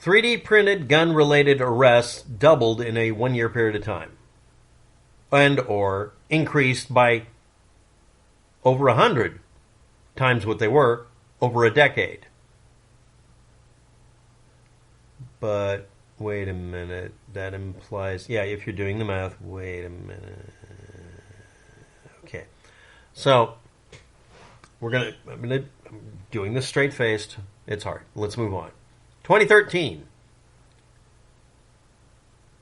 3D printed gun-related arrests doubled in a 1 year period of time, and or increased by over 100 times what they were over a decade. But wait a minute, that implies, yeah, if you're doing the math, wait a minute. Okay, so I'm doing this straight-faced. It's hard. Let's move on. 2013,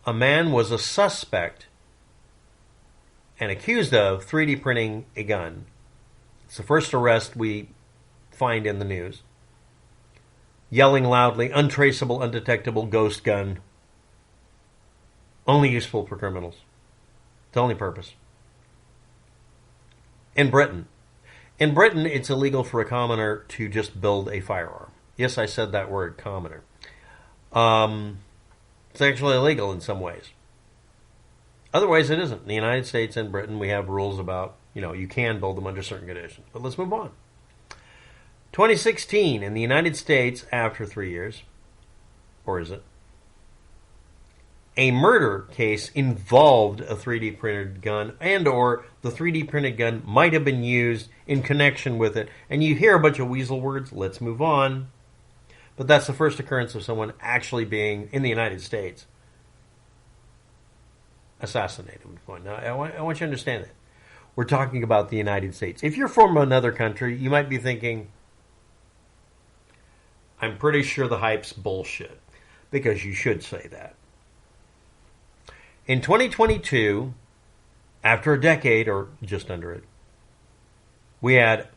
a man was a suspect and accused of 3D printing a gun. It's the first arrest we find in the news. Yelling loudly, untraceable, undetectable, ghost gun. Only useful for criminals. The only purpose. In Britain, it's illegal for a commoner to just build a firearm. Yes, I said that word, commoner. It's actually illegal in some ways. Otherwise, it isn't. In the United States and Britain, we have rules about, you can build them under certain conditions. But let's move on. 2016, in the United States, after 3 years, or is it? A murder case involved a 3D printed gun, and or the 3D printed gun might have been used in connection with it. And you hear a bunch of weasel words. Let's move on. But that's the first occurrence of someone actually being, in the United States, assassinated. Now, I want you to understand that. We're talking about the United States. If you're from another country, you might be thinking, I'm pretty sure the hype's bullshit. Because you should say that. In 2022, after a decade, or just under it, we had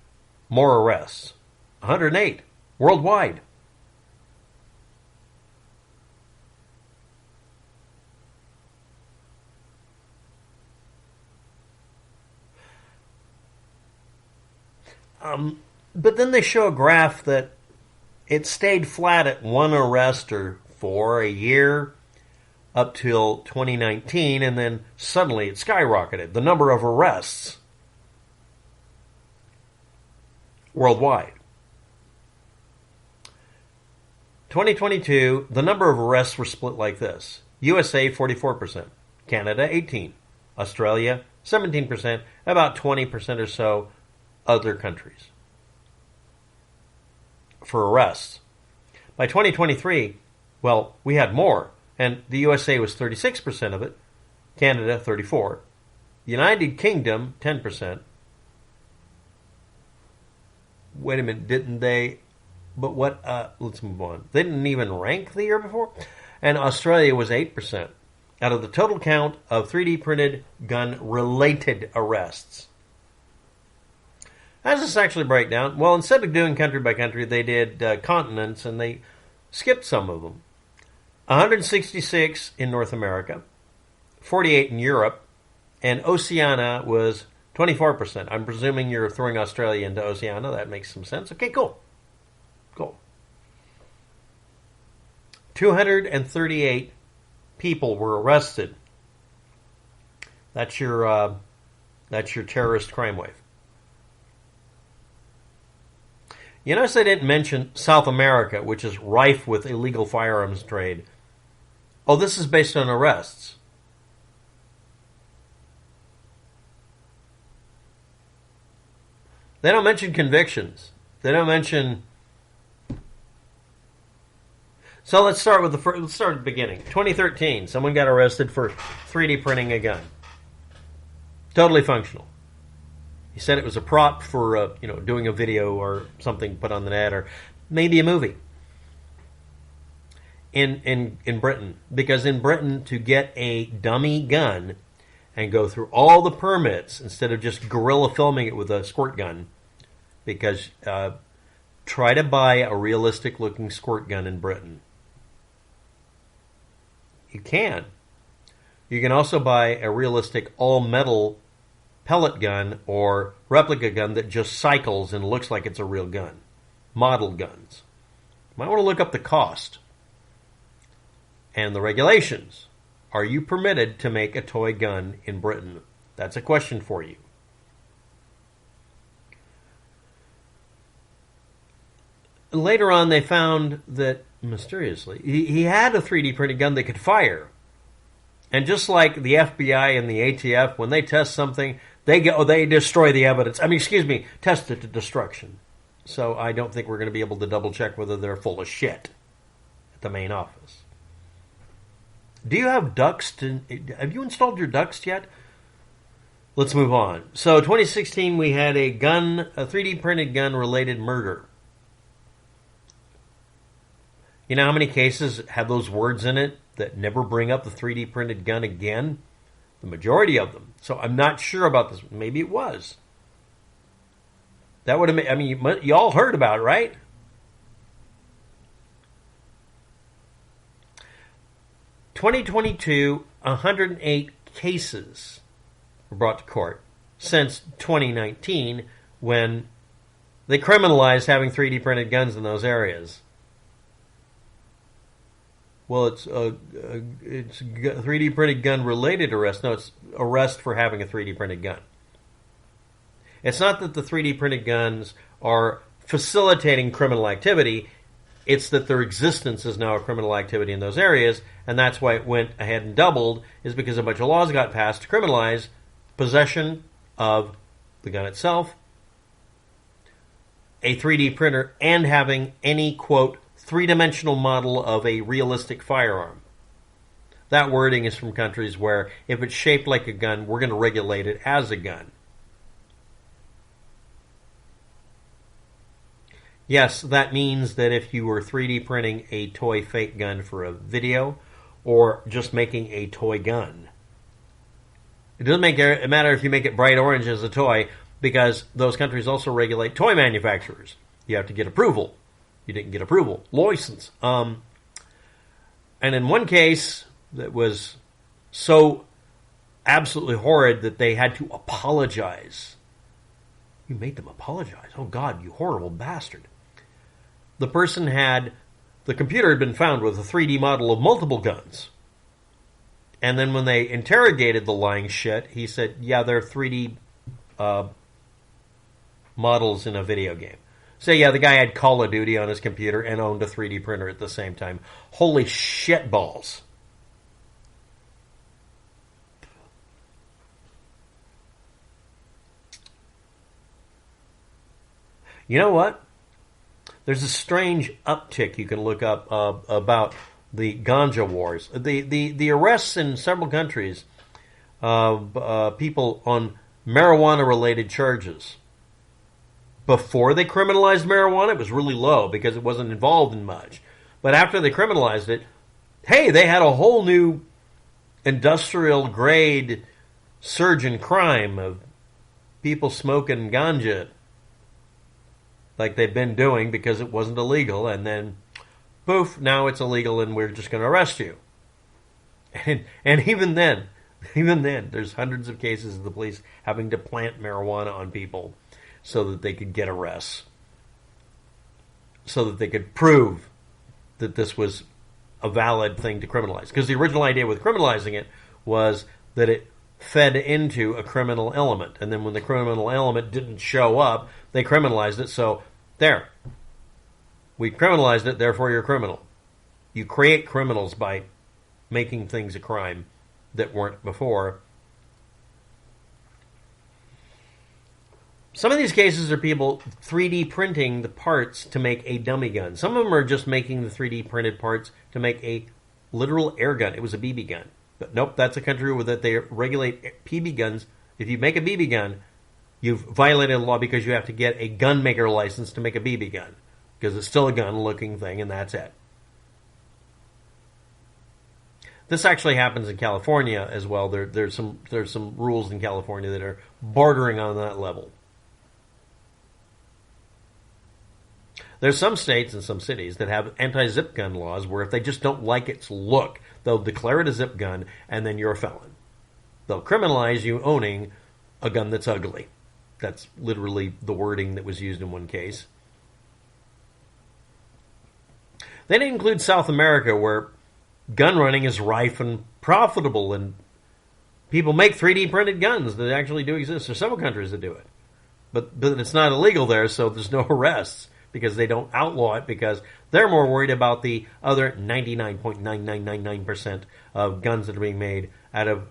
more arrests. 108 worldwide. But then they show a graph that it stayed flat at one arrest or four a year up till 2019, and then suddenly it skyrocketed. The number of arrests worldwide. 2022, the number of arrests were split like this. USA, 44%. Canada, 18%. Australia, 17%. About 20% or so other countries for arrests. By 2023, well, we had more, and the USA was 36% of it, Canada 34%, the United Kingdom 10%. Wait a minute, didn't they? But what? Let's move on. They didn't even rank the year before, and Australia was 8% out of the total count of 3D printed gun-related arrests. How does this actually break down? Well, instead of doing country by country, they did continents, and they skipped some of them. 166 in North America, 48 in Europe, and Oceania was 24%. I'm presuming you're throwing Australia into Oceania. That makes some sense. Okay, cool. Cool. 238 people were arrested. That's your terrorist crime wave. You notice I didn't mention South America, which is rife with illegal firearms trade. Oh, this is based on arrests. They don't mention convictions. They don't mention. So let's start with let's start at the beginning. 2013, someone got arrested for 3D printing a gun. Totally functional. He said it was a prop for doing a video or something put on the net, or maybe a movie. In Britain, because in Britain, to get a dummy gun and go through all the permits instead of just guerrilla filming it with a squirt gun, because try to buy a realistic looking squirt gun in Britain. You can. You can also buy a realistic all metal pellet gun or replica gun that just cycles and looks like it's a real gun. Model guns. You might want to look up the cost and the regulations. Are you permitted to make a toy gun in Britain? That's a question for you. Later on, they found that mysteriously. He had a 3D printed gun that could fire. And just like the FBI and the ATF, when they test something, they destroy the evidence. Test it to destruction. So I don't think we're going to be able to double check whether they're full of shit at the main office. Do you have Duxt? Have you installed your Duxt yet? Let's move on. So 2016, we had a 3D printed gun related murder. You know how many cases have those words in it that never bring up the 3D printed gun again? The majority of them. So I'm not sure about this. Maybe it was. That would have been, you all heard about it, right? (2022) 108 cases were brought to court since 2019, when they criminalized having 3D printed guns in those areas. Well, it's a 3D printed gun related arrest. No, it's arrest for having a 3D printed gun. It's not that the 3D printed guns are facilitating criminal activity. It's that their existence is now a criminal activity in those areas, and that's why it went ahead and doubled, is because a bunch of laws got passed to criminalize possession of the gun itself, a 3D printer, and having any, quote, three-dimensional model of a realistic firearm. That wording is from countries where if it's shaped like a gun, we're going to regulate it as a gun. Yes, that means that if you were 3D printing a toy fake gun for a video, or just making a toy gun, it doesn't matter if you make it bright orange as a toy, because those countries also regulate toy manufacturers. You have to get approval. You didn't get approval. License. And in one case that was so absolutely horrid that they had to apologize. You made them apologize. Oh, God, you horrible bastard. The computer had been found with a 3D model of multiple guns. And then when they interrogated the lying shit, he said, yeah, they're 3D models in a video game. So yeah, the guy had Call of Duty on his computer and owned a 3D printer at the same time. Holy shit balls. You know what? There's a strange uptick you can look up about the ganja wars. The arrests in several countries of people on marijuana-related charges. Before they criminalized marijuana, it was really low because it wasn't involved in much. But after they criminalized it, hey, they had a whole new industrial-grade surge in crime of people smoking ganja like they've been doing because it wasn't illegal, and then poof, now it's illegal and we're just going to arrest you. And even then, there's hundreds of cases of the police having to plant marijuana on people so that they could get arrests, so that they could prove that this was a valid thing to criminalize. Because the original idea with criminalizing it was that it fed into a criminal element, and then when the criminal element didn't show up, they criminalized it. So there, we criminalized it, therefore you're a criminal. You create criminals by making things a crime that weren't before. Some of these cases are people 3D printing the parts to make a dummy gun. Some of them are just making the 3D printed parts to make a literal air gun. It was a BB gun. But nope, that's a country where they regulate PB guns. If you make a BB gun, you've violated the law because you have to get a gun maker license to make a BB gun. Because it's still a gun-looking thing, and that's it. This actually happens in California as well. There's some rules in California that are bordering on that level. There's some states and some cities that have anti-zip gun laws where if they just don't like its look, they'll declare it a zip gun, and then you're a felon. They'll criminalize you owning a gun that's ugly. That's literally the wording that was used in one case. They didn't include South America, where gun running is rife and profitable, and people make 3D printed guns that actually do exist. There's several countries that do it. But it's not illegal there, so there's no arrests because they don't outlaw it because they're more worried about the other 99.9999% of guns that are being made out of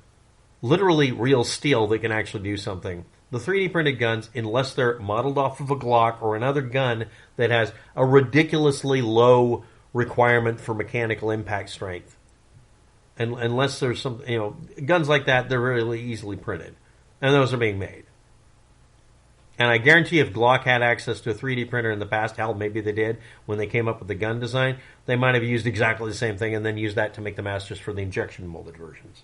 literally real steel that can actually do something. The 3D printed guns, unless they're modeled off of a Glock or another gun that has a ridiculously low requirement for mechanical impact strength, and unless there's some, guns like that, they're really easily printed, and those are being made. And I guarantee if Glock had access to a 3D printer in the past, hell, maybe they did when they came up with the gun design, they might have used exactly the same thing and then used that to make the masters for the injection molded versions.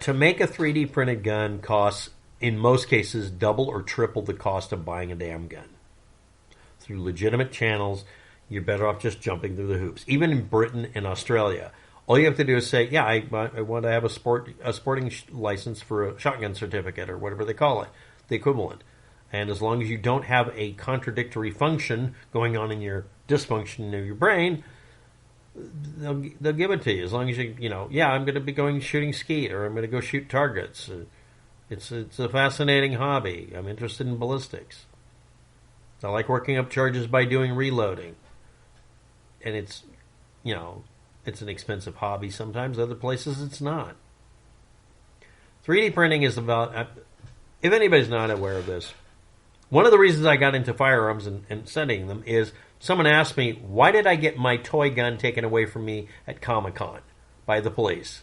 To make a 3D printed gun costs, in most cases, double or triple the cost of buying a damn gun. Through legitimate channels, you're better off just jumping through the hoops. Even in Britain and Australia, all you have to do is say, yeah, I want to have a sporting license for a shotgun certificate or whatever they call it, the equivalent. And as long as you don't have a contradictory function going on in your dysfunction of your brain, they'll give it to you. As long as I'm going to be going shooting skeet or I'm going to go shoot targets. It's a fascinating hobby. I'm interested in ballistics. I like working up charges by doing reloading. And it's an expensive hobby sometimes. Other places it's not. 3D printing is about, if anybody's not aware of this, one of the reasons I got into firearms and studying them is someone asked me, why did I get my toy gun taken away from me at Comic-Con by the police?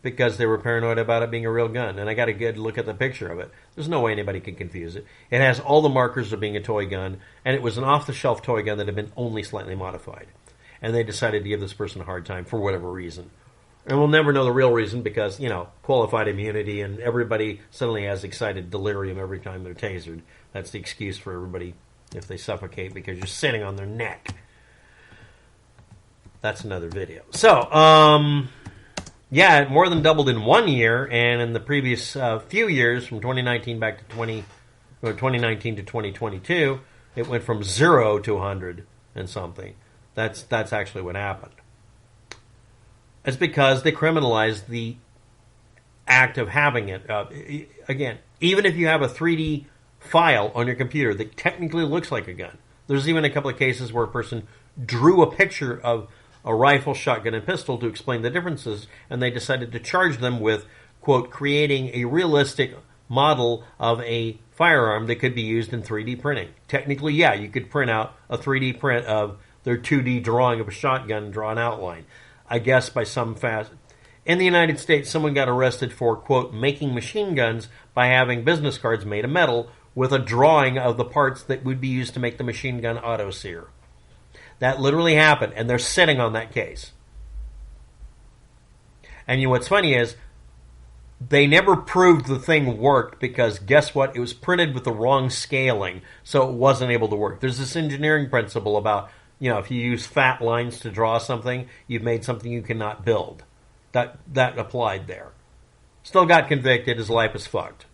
Because they were paranoid about it being a real gun. And I got a good look at the picture of it. There's no way anybody can confuse it. It has all the markers of being a toy gun, and it was an off-the-shelf toy gun that had been only slightly modified. And they decided to give this person a hard time for whatever reason. And we'll never know the real reason because, qualified immunity and everybody suddenly has excited delirium every time they're tasered. That's the excuse for everybody if they suffocate because you're sitting on their neck. That's another video. So, it more than doubled in 1 year, and in the previous few years, from 2019 back to 2019 to 2022, it went from 0 to 100 and something. That's actually what happened. It's because they criminalized the act of having it. Again, even if you have a 3D file on your computer that technically looks like a gun, there's even a couple of cases where a person drew a picture of a rifle, shotgun, and pistol to explain the differences, and they decided to charge them with, quote, creating a realistic model of a firearm that could be used in 3D printing. Technically, yeah, you could print out a 3D print of their 2D drawing of a shotgun and draw an outline. I guess by some fast... In the United States, someone got arrested for, quote, making machine guns by having business cards made of metal with a drawing of the parts that would be used to make the machine gun auto-sear. That literally happened, and they're sitting on that case. And what's funny is, they never proved the thing worked because guess what? It was printed with the wrong scaling, so it wasn't able to work. There's this engineering principle about, if you use fat lines to draw something, you've made something you cannot build. That applied there. Still got convicted. His life is fucked.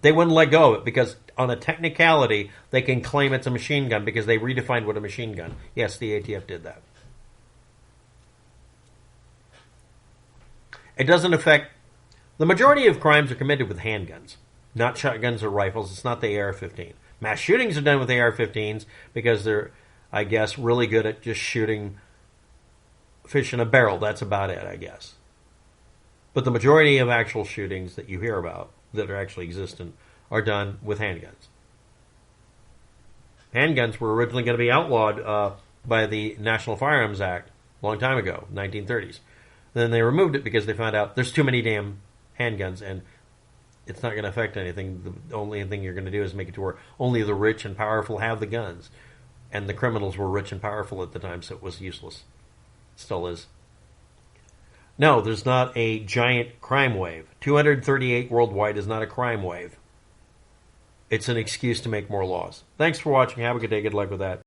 They wouldn't let go of it because on a technicality, they can claim it's a machine gun because they redefined what a machine gun. Yes, the ATF did that. It doesn't affect... The majority of crimes are committed with handguns, not shotguns or rifles. It's not the AR-15. Mass shootings are done with AR-15s because they're, I guess, really good at just shooting fish in a barrel. That's about it, I guess. But the majority of actual shootings that you hear about that are actually existent are done with handguns. Handguns were originally going to be outlawed by the National Firearms Act a long time ago, 1930s. Then they removed it because they found out there's too many damn handguns and it's not going to affect anything. The only thing you're going to do is make it to where only the rich and powerful have the guns. And the criminals were rich and powerful at the time, so it was useless. Still is. No, there's not a giant crime wave. 238 worldwide is not a crime wave. It's an excuse to make more laws. Thanks for watching. Have a good day. Good luck with that.